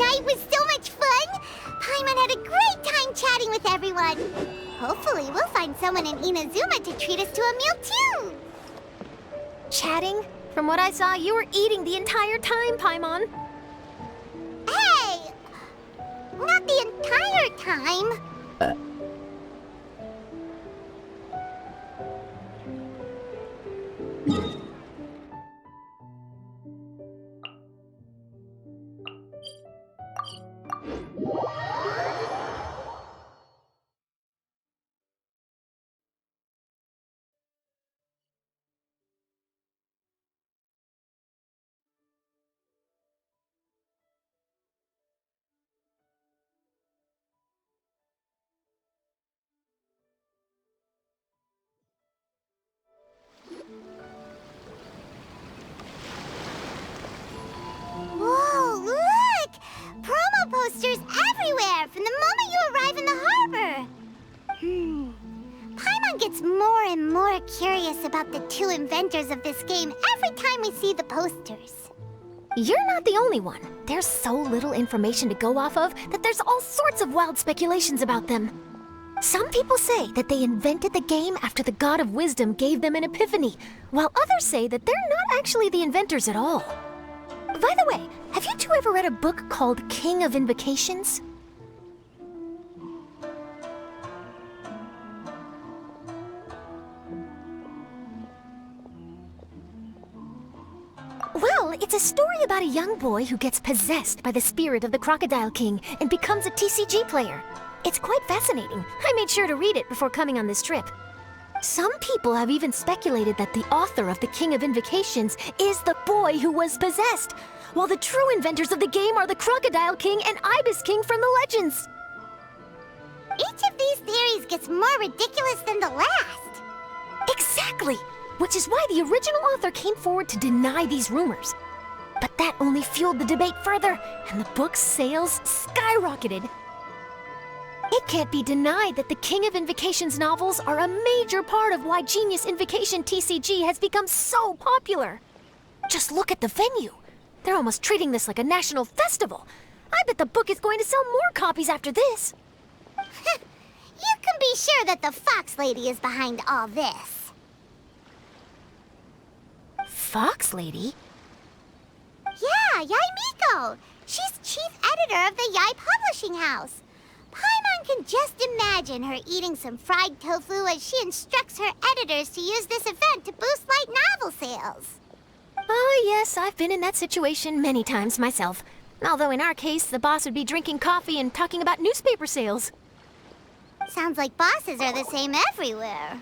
night was so much fun! Paimon had a great time chatting with everyone. Hopefully, we'll find someone in Inazuma to treat us to a meal too! Chatting? From what I saw, you were eating the entire time, Paimon. Hey! Not the entire time. Whoa, look! Promo posters everywhere from the moment you arrive in the harbor! Paimon gets more and more curious about the two inventors of this game every time we see the posters. You're not the only one. There's so little information to go off of that there's all sorts of wild speculations about them. Some people say that they invented the game after the God of Wisdom gave them an epiphany, while others say that they're not actually the inventors at all. By the way, have you two ever read a book called King of Invocations? Well, it's a story about a young boy who gets possessed by the spirit of the Crocodile King and becomes a TCG player. It's quite fascinating. I made sure to read it before coming on this trip. Some people have even speculated that the author of the King of Invocations is the boy who was possessed, while the true inventors of the game are the Crocodile King and Ibis King from the legends. Each of these theories gets more ridiculous than the last. Exactly! Which is why the original author came forward to deny these rumors. But that only fueled the debate further, and the book's sales skyrocketed. It can't be denied that the King of Invocations novels are a major part of why Genius Invocation TCG has become so popular. Just look at the venue. They're almost treating this like a national festival. I bet the book is going to sell more copies after this. You can be sure that the Fox Lady is behind all this. Fox Lady? Yeah, Yai Miko. She's chief editor of the Yai Publishing House. Paimon can just imagine her eating some fried tofu as she instructs her editors to use this event to boost light novel sales. Oh yes, I've been in that situation many times myself. Although in our case, the boss would be drinking coffee and talking about newspaper sales. Sounds like bosses are the same everywhere.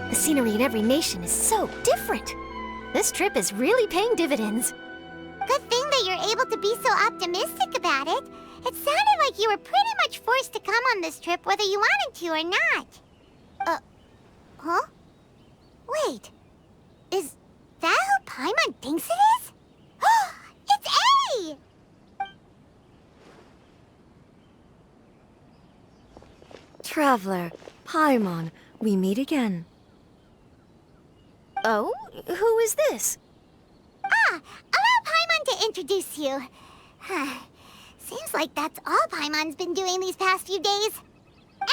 The scenery in every nation is so different. This trip is really paying dividends. Good thing that you're able to be so optimistic about it. It sounded like you were pretty much forced to come on this trip whether you wanted to or not. Huh? Wait. Is that who Paimon thinks it is? It's A! Traveler, Paimon, we meet again. Oh? Who is this? Allow Paimon to introduce you. Seems like that's all Paimon's been doing these past few days.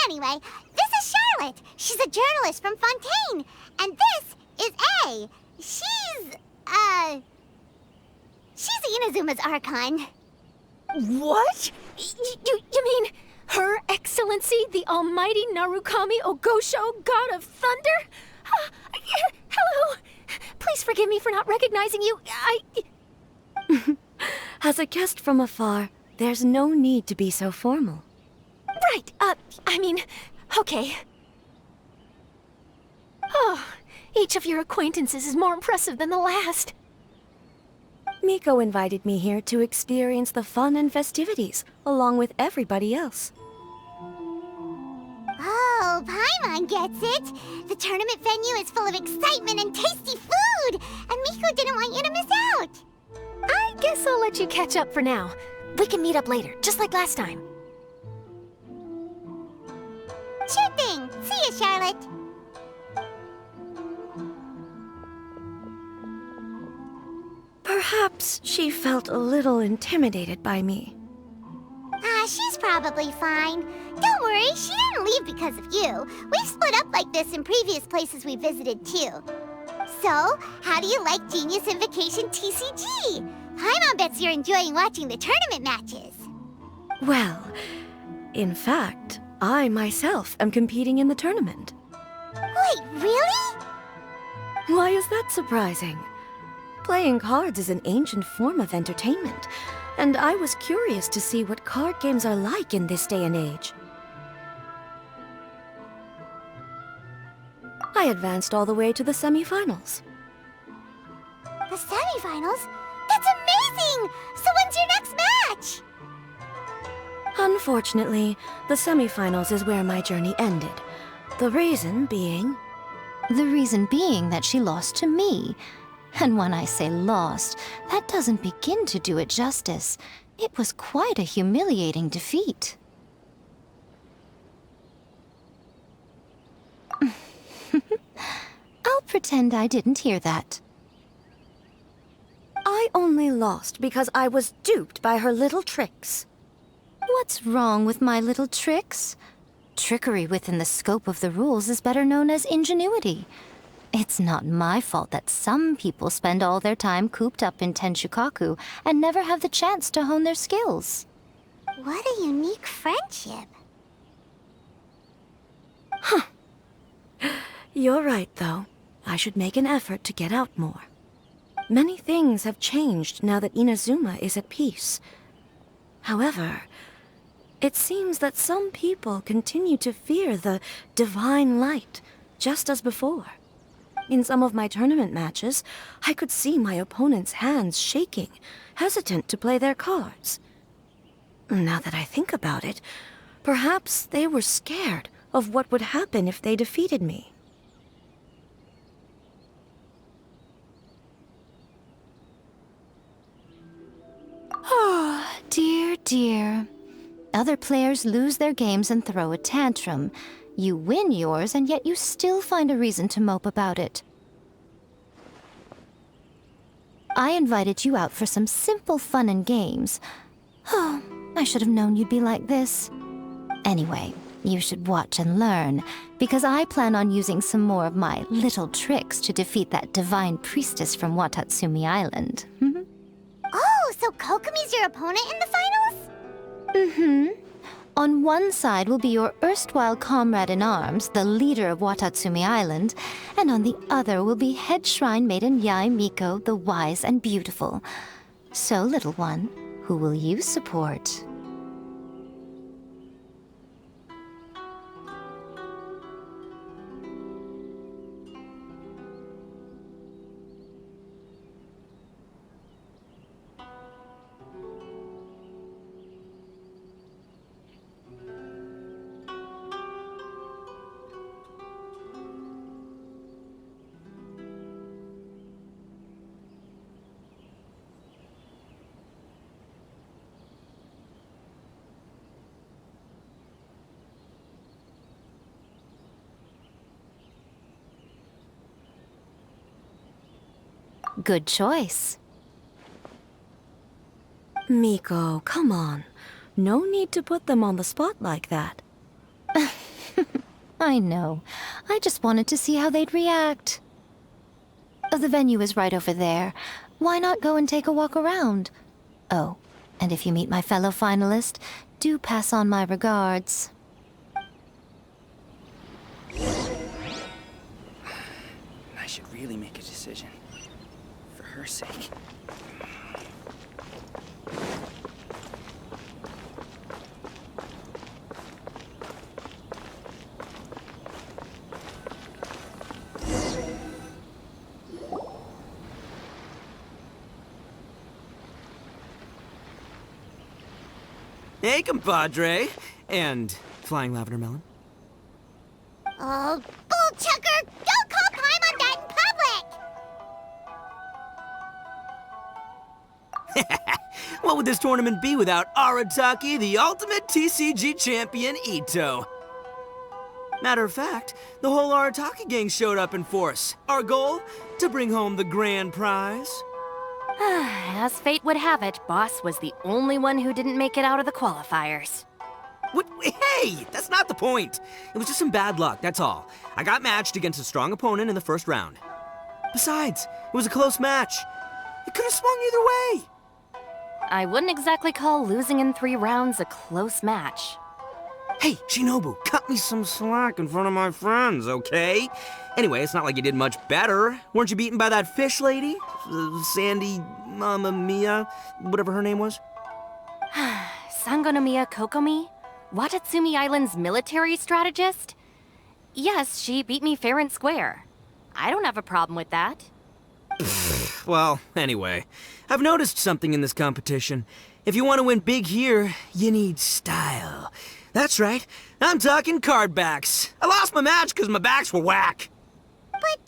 Anyway, this is Charlotte. She's a journalist from Fontaine. And this is A. She's Inazuma's Archon. What? You mean Her Excellency, the Almighty Narukami Ogosho, God of Thunder? Hello. Please forgive me for not recognizing you. As a guest from afar, there's no need to be so formal. Right, okay. Oh, each of your acquaintances is more impressive than the last. Miko invited me here to experience the fun and festivities, along with everybody else. Oh, Paimon gets it. The tournament venue is full of excitement and tasty food, and Miko didn't want you to miss out. I guess I'll let you catch up for now. We can meet up later, just like last time. Sure thing. See ya, Charlotte. Perhaps she felt a little intimidated by me. She's probably fine. Don't worry, she didn't leave because of you. We've split up like this in previous places we visited, too. So, how do you like Genius Invocation TCG? Paimon bets you're enjoying watching the tournament matches. Well, in fact, I myself am competing in the tournament. Wait, really? Why is that surprising? Playing cards is an ancient form of entertainment, and I was curious to see what card games are like in this day and age. I advanced all the way to the semifinals. The semifinals? That's amazing! So when's your next match? Unfortunately, the semifinals is where my journey ended. The reason being... The reason being that she lost to me. And when I say lost, that doesn't begin to do it justice. It was quite a humiliating defeat. I'll pretend I didn't hear that. I only lost because I was duped by her little tricks. What's wrong with my little tricks? Trickery within the scope of the rules is better known as ingenuity. It's not my fault that some people spend all their time cooped up in Tenshukaku and never have the chance to hone their skills. What a unique friendship. You're right, though. I should make an effort to get out more. Many things have changed now that Inazuma is at peace. However, it seems that some people continue to fear the divine light, just as before. In some of my tournament matches, I could see my opponent's hands shaking, hesitant to play their cards. Now that I think about it, perhaps they were scared of what would happen if they defeated me. Oh, dear, dear. Other players lose their games and throw a tantrum. You win yours, and yet you still find a reason to mope about it. I invited you out for some simple fun and games. Oh, I should have known you'd be like this. Anyway, you should watch and learn, because I plan on using some more of my little tricks to defeat that divine priestess from Watatsumi Island. Oh, so Kokomi's your opponent in the finals? Mm-hmm. On one side will be your erstwhile comrade-in-arms, the leader of Watatsumi Island, and on the other will be head shrine maiden Yae Miko, the wise and beautiful. So, little one, who will you support? Good choice. Miko, come on. No need to put them on the spot like that. I know. I just wanted to see how they'd react. The venue is right over there. Why not go and take a walk around? Oh, and if you meet my fellow finalist, do pass on my regards. I should really make a decision. For her sake. Hey, compadre. And flying lavender melon. Oh, bull chucker! Don't call time on that in public! What would this tournament be without Arataki, the ultimate TCG champion, Ito? Matter of fact, the whole Arataki gang showed up in force. Our goal? To bring home the grand prize. As fate would have it, Boss was the only one who didn't make it out of the qualifiers. What? Hey, that's not the point. It was just some bad luck, that's all. I got matched against a strong opponent in the first round. Besides, it was a close match. It could have swung either way. I wouldn't exactly call losing in 3 rounds a close match. Hey, Shinobu, cut me some slack in front of my friends, okay? Anyway, it's not like you did much better. Weren't you beaten by that fish lady? Sandy, Mamma Mia, whatever her name was? Sangonomiya Kokomi? Watatsumi Island's military strategist? Yes, she beat me fair and square. I don't have a problem with that. Well, anyway, I've noticed something in this competition. If you want to win big here, you need style. That's right, I'm talking card backs. I lost my match because my backs were whack. But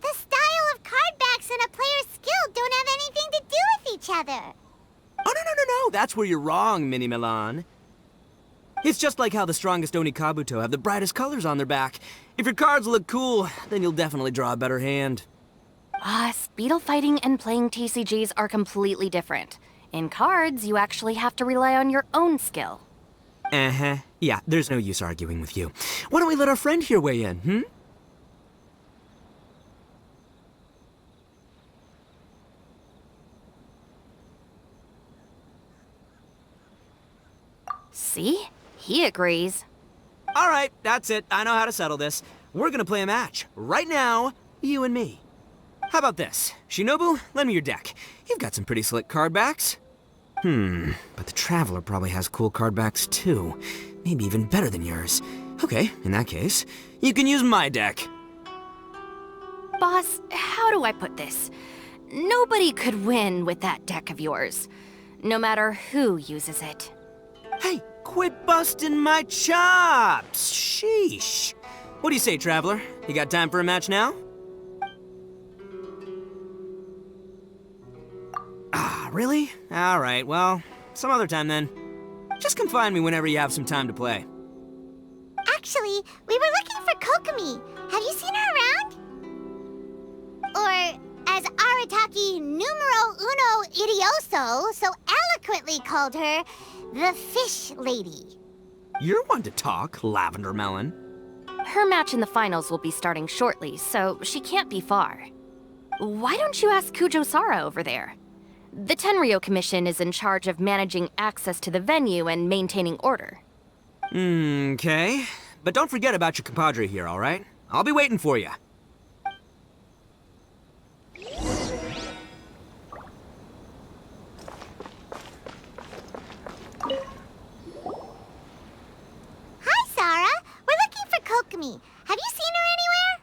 the style of card backs and a player's skill don't have anything to do with each other. Oh, no, that's where you're wrong, Mini Milan. It's just like how the strongest Oni Kabuto have the brightest colors on their back. If your cards look cool, then you'll definitely draw a better hand. Speedle fighting and playing TCGs are completely different. In cards, you actually have to rely on your own skill. Uh-huh. Yeah, there's no use arguing with you. Why don't we let our friend here weigh in, See? He agrees. All right, that's it. I know how to settle this. We're gonna play a match. Right now, you and me. How about this? Shinobu, lend me your deck. You've got some pretty slick card backs. But the Traveler probably has cool card backs too. Maybe even better than yours. Okay, in that case, you can use my deck. Boss, how do I put this? Nobody could win with that deck of yours, no matter who uses it. Hey, quit busting my chops! Sheesh. What do you say, Traveler? You got time for a match now? Really? All right, well, some other time then. Just come find me whenever you have some time to play. Actually, we were looking for Kokomi. Have you seen her around? Or, as Arataki numero uno idioso so eloquently called her, the Fish Lady. You're one to talk, Lavender Melon. Her match in the finals will be starting shortly, so she can't be far. Why don't you ask Kujo-Sara over there? The Tenryo Commission is in charge of managing access to the venue and maintaining order. Okay. But don't forget about your compadre here, all right? I'll be waiting for you. Hi, Sarah. We're looking for Kokomi. Have you seen her anywhere?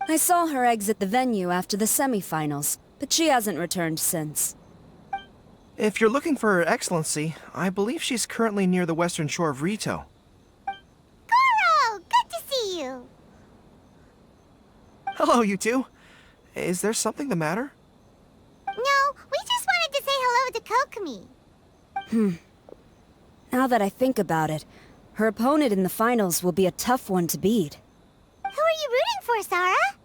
I saw her exit the venue after the semifinals, but she hasn't returned since. If you're looking for Her Excellency, I believe she's currently near the western shore of Rito. Goro! Good to see you. Hello, you two. Is there something the matter? No, we just wanted to say hello to Kokomi. Now that I think about it, her opponent in the finals will be a tough one to beat. Who are you rooting for, Sarah?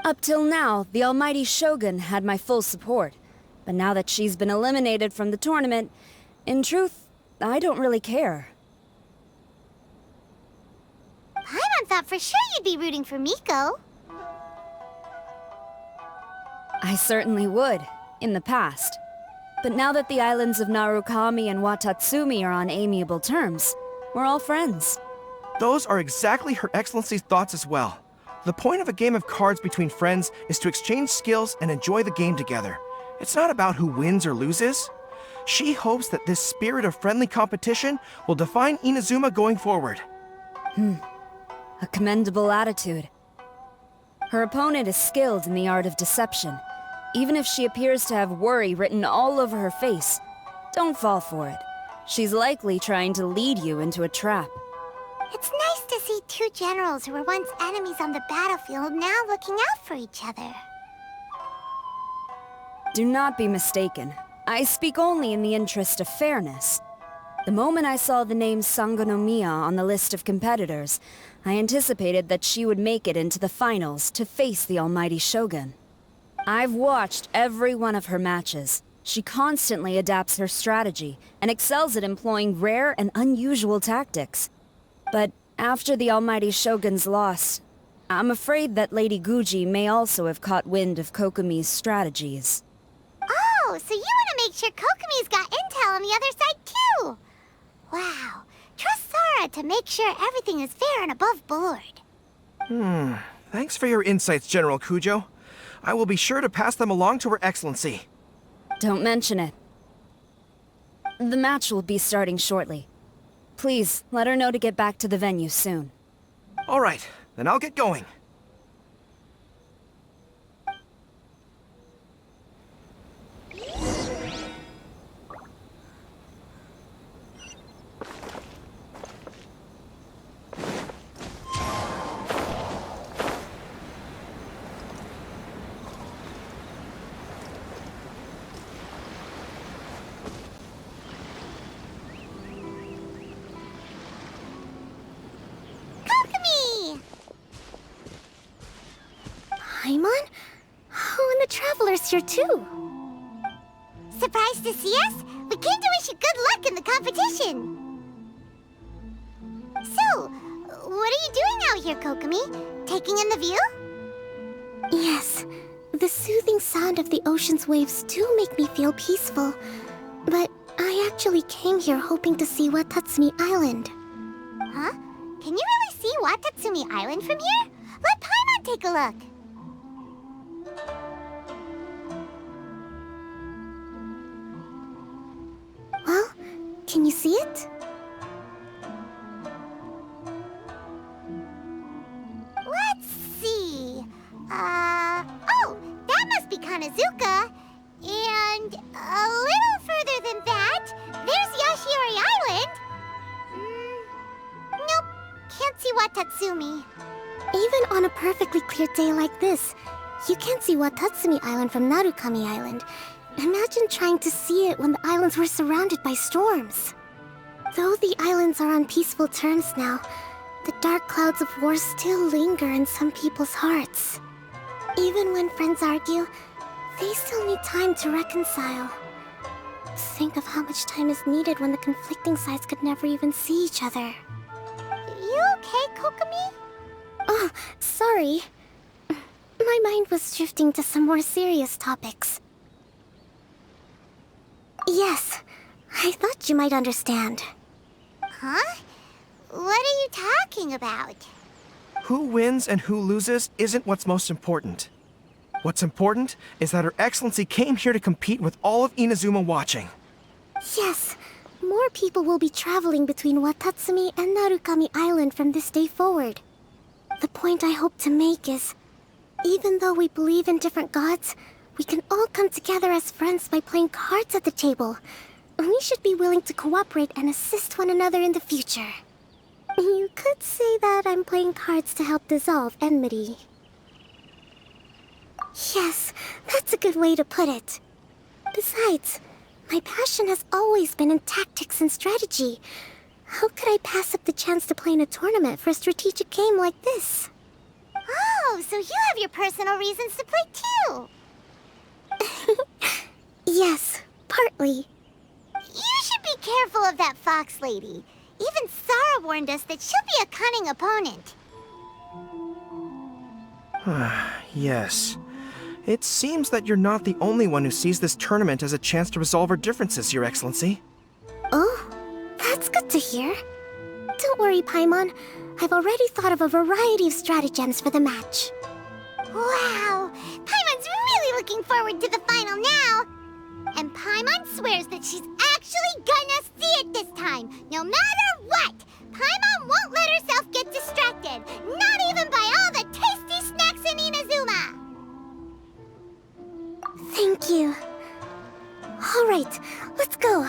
Up till now, the almighty Shogun had my full support. But now that she's been eliminated from the tournament, in truth, I don't really care. Paimon thought for sure you'd be rooting for Miko. I certainly would, in the past. But now that the islands of Narukami and Watatsumi are on amiable terms, we're all friends. Those are exactly Her Excellency's thoughts as well. The point of a game of cards between friends is to exchange skills and enjoy the game together. It's not about who wins or loses. She hopes that this spirit of friendly competition will define Inazuma going forward. A commendable attitude. Her opponent is skilled in the art of deception. Even if she appears to have worry written all over her face, don't fall for it. She's likely trying to lead you into a trap. It's nice to see two generals who were once enemies on the battlefield now looking out for each other. Do not be mistaken. I speak only in the interest of fairness. The moment I saw the name Sangonomiya on the list of competitors, I anticipated that she would make it into the finals to face the almighty Shogun. I've watched every one of her matches. She constantly adapts her strategy and excels at employing rare and unusual tactics. But after the almighty Shogun's loss, I'm afraid that Lady Guji may also have caught wind of Kokomi's strategies. Oh, so you want to make sure Kokomi's got intel on the other side too? Wow. Trust Sora to make sure everything is fair and above board. Thanks for your insights, General Kujo. I will be sure to pass them along to Her Excellency. Don't mention it. The match will be starting shortly. Please, let her know to get back to the venue soon. All right, then I'll get going. Paimon? Oh, and the Traveler's here too. Surprised to see us? We came to wish you good luck in the competition. So, what are you doing out here, Kokomi? Taking in the view? Yes. The soothing sound of the ocean's waves do make me feel peaceful. But I actually came here hoping to see Watatsumi Island. Huh? Can you really see Watatsumi Island from here? Let Paimon take a look. Well, can you see it? Let's see. Oh, that must be Kanazuka. And a little further than that, there's Yashiori Island. Nope, can't see Watatsumi. Even on a perfectly clear day like this, you can't see Watatsumi Island from Narukami Island. Imagine trying to see it when the islands were surrounded by storms. Though the islands are on peaceful terms now, the dark clouds of war still linger in some people's hearts. Even when friends argue, they still need time to reconcile. Think of how much time is needed when the conflicting sides could never even see each other. You okay, Kokomi? Oh, sorry. My mind was drifting to some more serious topics. Yes, I thought you might understand. Huh? What are you talking about? Who wins and who loses isn't what's most important. What's important is that Her Excellency came here to compete with all of Inazuma watching. Yes, more people will be traveling between Watatsumi and Narukami Island from this day forward. The point I hope to make is, even though we believe in different gods, we can all come together as friends by playing cards at the table. We should be willing to cooperate and assist one another in the future. You could say that I'm playing cards to help dissolve enmity. Yes, that's a good way to put it. Besides, my passion has always been in tactics and strategy. How could I pass up the chance to play in a tournament for a strategic game like this? Oh, so you have your personal reasons to play too. Yes, partly. You should be careful of that fox lady. Even Sarah warned us that she'll be a cunning opponent. Yes. It seems that you're not the only one who sees this tournament as a chance to resolve our differences, Your Excellency. Oh, that's good to hear. Don't worry, Paimon. I've already thought of a variety of stratagems for the match. Wow! Paimon's really looking forward to the final now! And Paimon swears that she's actually gonna see it this time, no matter what! Paimon won't let herself get distracted, not even by all the tasty snacks in Inazuma! Thank you. All right, let's go.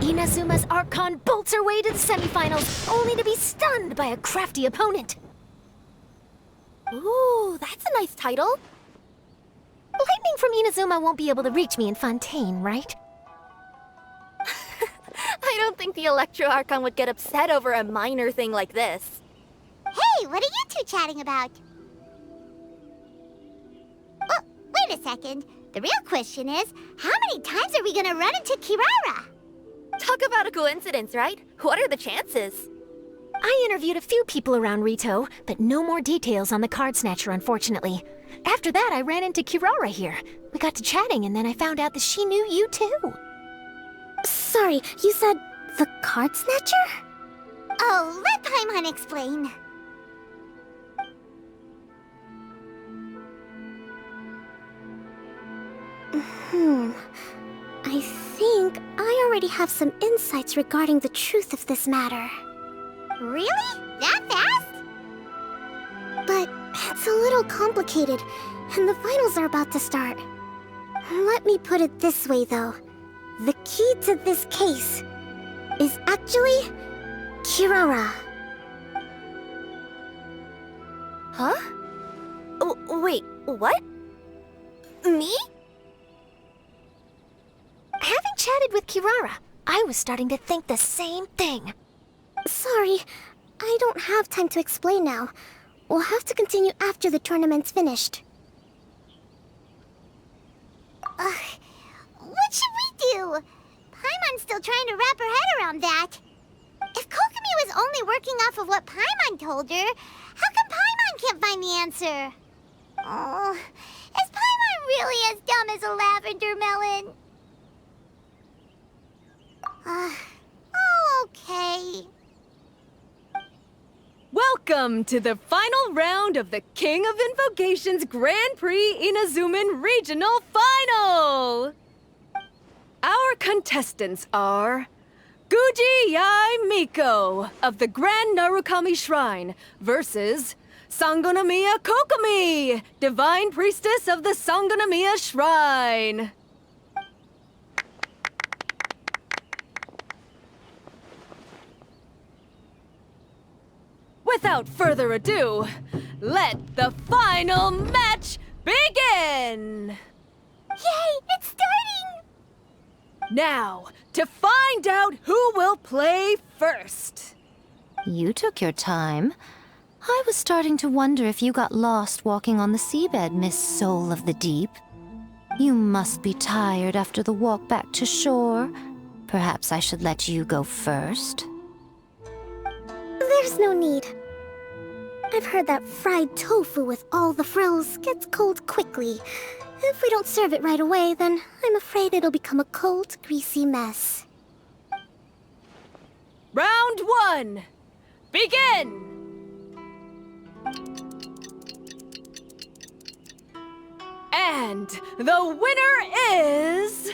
Inazuma's Archon bolts her way to the semifinals, only to be stunned by a crafty opponent. Ooh, that's a nice title. Lightning from Inazuma won't be able to reach me in Fontaine, right? I don't think the Electro Archon would get upset over a minor thing like this. Hey, what are you two chatting about? Oh, wait a second. The real question is, how many times are we gonna run into Kirara? Talk about a coincidence, right? What are the chances? I interviewed a few people around Rito, but no more details on the card snatcher, unfortunately. After that, I ran into Kirara here. We got to chatting, and then I found out that she knew you too. Sorry, you said the card snatcher? Oh, let Paimon explain. I think I already have some insights regarding the truth of this matter. Really? That fast? But it's a little complicated, and the finals are about to start. Let me put it this way, though. The key to this case is actually Kirara. Huh? Oh, wait, what? Me? Having chatted with Kirara, I was starting to think the same thing. Sorry, I don't have time to explain now. We'll have to continue after the tournament's finished. What should we do? Paimon's still trying to wrap her head around that. If Kokomi was only working off of what Paimon told her, how come Paimon can't find the answer? Oh, is Paimon really as dumb as a lavender melon? Oh, okay. Welcome to the final round of the King of Invocations Grand Prix Inazuman Regional Final! Our contestants are Guji Yai Miko of the Grand Narukami Shrine versus Sangonomiya Kokomi, Divine Priestess of the Sangonomiya Shrine. Without further ado, let the final match begin! Yay, it's starting! Now, to find out who will play first. You took your time. I was starting to wonder if you got lost walking on the seabed, Miss Soul of the Deep. You must be tired after the walk back to shore. Perhaps I should let you go first. There's no need. I've heard that fried tofu with all the frills gets cold quickly. If we don't serve it right away, then I'm afraid it'll become a cold, greasy mess. Round one, begin! And the winner is...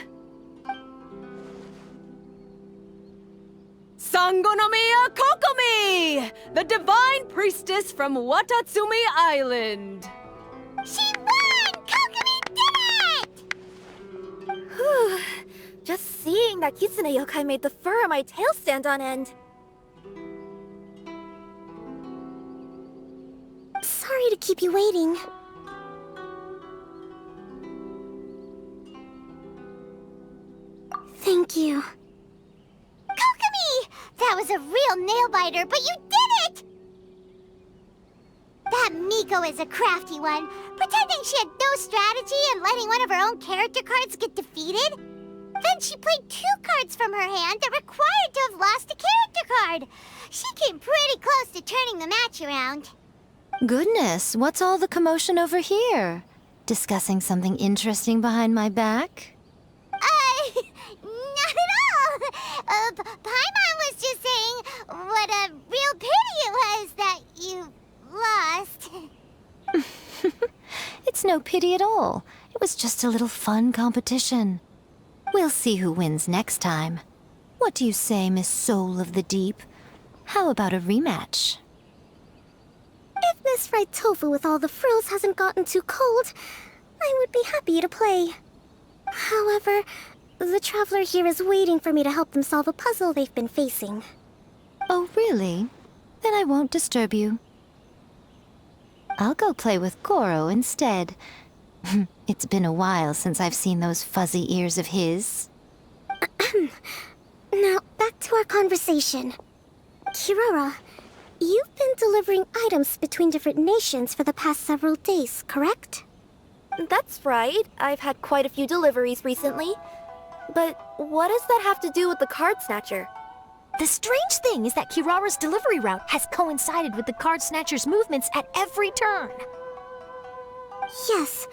Sangonomiya Kokomi! Kokumi! The divine priestess from Watatsumi Island! She won! Kokumi did it! Whew. Just seeing that Kitsune yokai made the fur on my tail stand on end. Sorry to keep you waiting. Thank you. Kokumi! That was a real nail-biter, but you did it! That Miko is a crafty one, pretending she had no strategy and letting one of her own character cards get defeated. Then she played 2 cards from her hand that required to have lost a character card. She came pretty close to turning the match around. Goodness, what's all the commotion over here? Discussing something interesting behind my back? Not at all. Paimon was just saying what a real pity it was that you lost. It's no pity at all. It was just a little fun competition. We'll see who wins next time. What do you say, Miss Soul of the Deep? How about a rematch? If Miss Fried Tofu with all the frills hasn't gotten too cold, I would be happy to play. However, the traveler here is waiting for me to help them solve a puzzle they've been facing. Oh, really? Then I won't disturb you. I'll go play with Goro instead. It's been a while since I've seen those fuzzy ears of his. Now, back to our conversation. Kirara, you've been delivering items between different nations for the past several days, correct? That's right. I've had quite a few deliveries recently. But what does that have to do with the card snatcher? The strange thing is that Kirara's delivery route has coincided with the card snatcher's movements at every turn. Yes,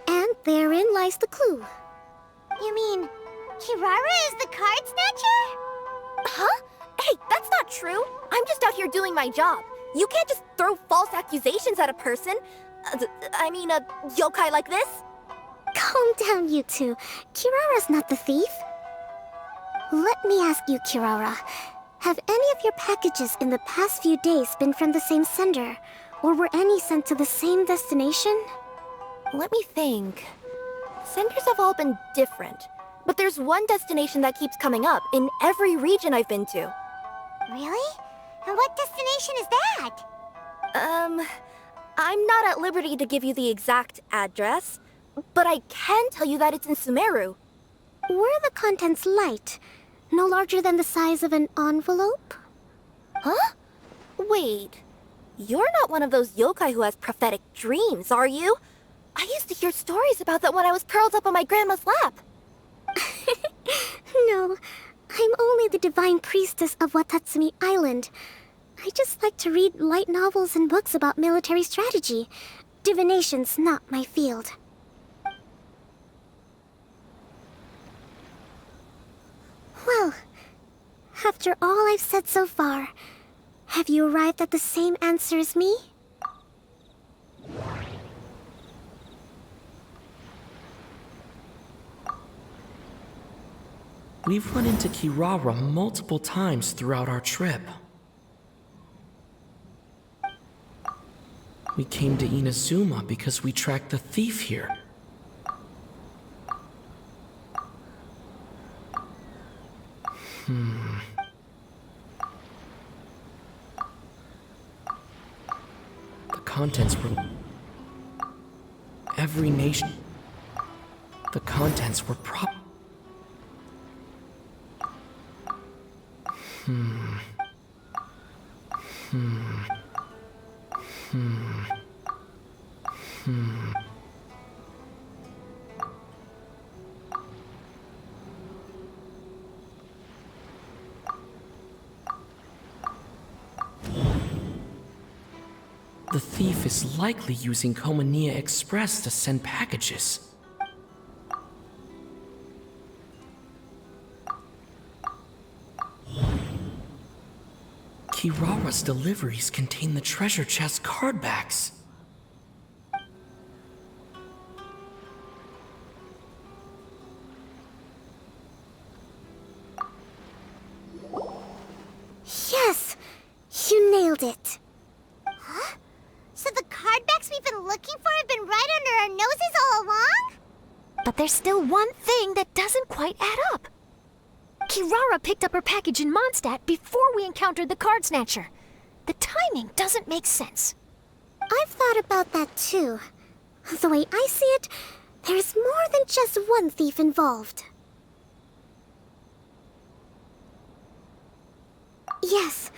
and therein lies the clue. You mean, Kirara is the card snatcher? Huh? Hey, that's not true. I'm just out here doing my job. You can't just throw false accusations at a person. I mean, a yokai like this. Calm down, you two. Kirara's not the thief. Let me ask you, Kirara. Have any of your packages in the past few days been from the same sender? Or were any sent to the same destination? Let me think. Senders have all been different. But there's one destination that keeps coming up in every region I've been to. Really? And what destination is that? I'm not at liberty to give you the exact address, but I can tell you that it's in Sumeru. Were the contents light? No larger than the size of an envelope? Huh? Wait. You're not one of those yokai who has prophetic dreams, are you? I used to hear stories about that when I was curled up on my grandma's lap. No, I'm only the divine priestess of Watatsumi Island. I just like to read light novels and books about military strategy. Divination's not my field. Well, after all I've said so far, have you arrived at the same answer as me? We've run into Kirara multiple times throughout our trip. We came to Inazuma because we tracked the thief here. The contents were... Every nation... The contents were The thief is likely using Komania Express to send packages. Kirara's deliveries contain the treasure chest card backs. Yes! cardbacks we've been looking for have been right under our noses all along? But there's still one thing that doesn't quite add up. Kirara picked up her package in Mondstadt before we encountered the card snatcher. The timing doesn't make sense. I've thought about that too. The way I see it, there's more than just one thief involved. Yes,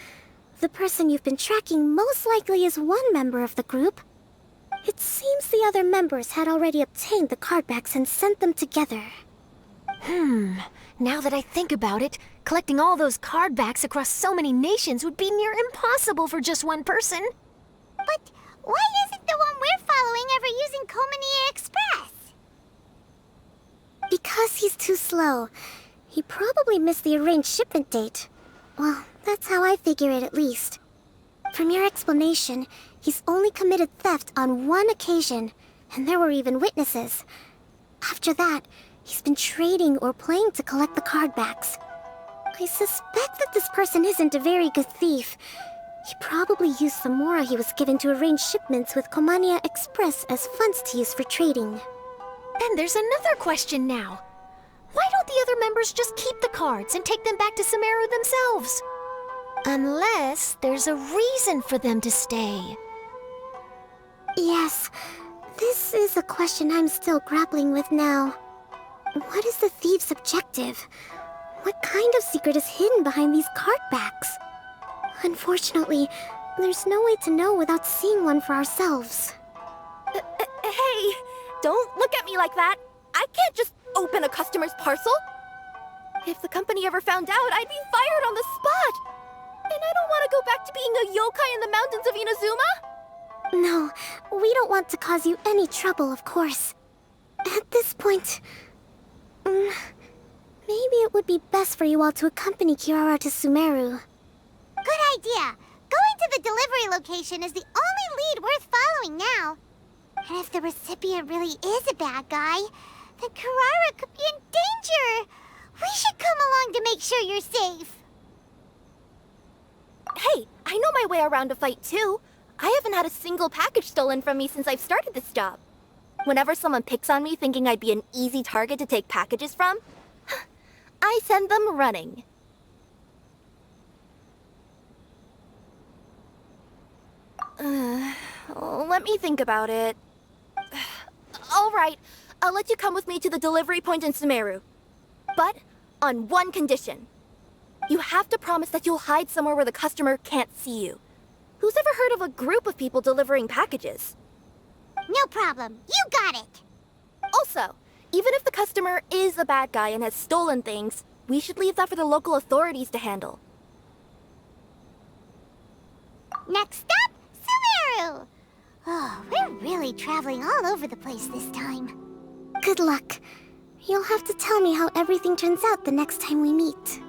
the person you've been tracking most likely is one member of the group. It seems the other members had already obtained the cardbacks and sent them together. Now that I think about it, collecting all those cardbacks across so many nations would be near impossible for just one person. But why isn't the one we're following ever using Komania Express? Because he's too slow. He probably missed the arranged shipment date. Well, that's how I figure it at least. From your explanation, he's only committed theft on one occasion, and there were even witnesses. After that, he's been trading or playing to collect the cardbacks. I suspect that this person isn't a very good thief. He probably used the mora he was given to arrange shipments with Komania Express as funds to use for trading. Then there's another question now. Why don't the other members just keep the cards and take them back to Sumeru themselves? Unless there's a reason for them to stay. Yes, this is a question I'm still grappling with now. What is the thief's objective? What kind of secret is hidden behind these cardbacks? Unfortunately, there's no way to know without seeing one for ourselves. Hey, don't look at me like that. I can't just open a customer's parcel. If the company ever found out, I'd be fired on the spot. And I don't want to go back to being a yokai in the mountains of Inazuma. No, we don't want to cause you any trouble, of course. At this point, maybe it would be best for you all to accompany Kirara to Sumeru. Good idea. Going to the delivery location is the only lead worth following now. And if the recipient really is a bad guy, then Kirara could be in danger. We should come along to make sure you're safe. Hey, I know my way around a fight too. I haven't had a single package stolen from me since I've started this job. Whenever someone picks on me thinking I'd be an easy target to take packages from, I send them running. Let me think about it. All right, I'll let you come with me to the delivery point in Sumeru. But on one condition. You have to promise that you'll hide somewhere where the customer can't see you. Who's ever heard of a group of people delivering packages? No problem. You got it. Also, even if the customer is a bad guy and has stolen things, we should leave that for the local authorities to handle. Next up, Sumeru! Oh, we're really traveling all over the place this time. Good luck. You'll have to tell me how everything turns out the next time we meet.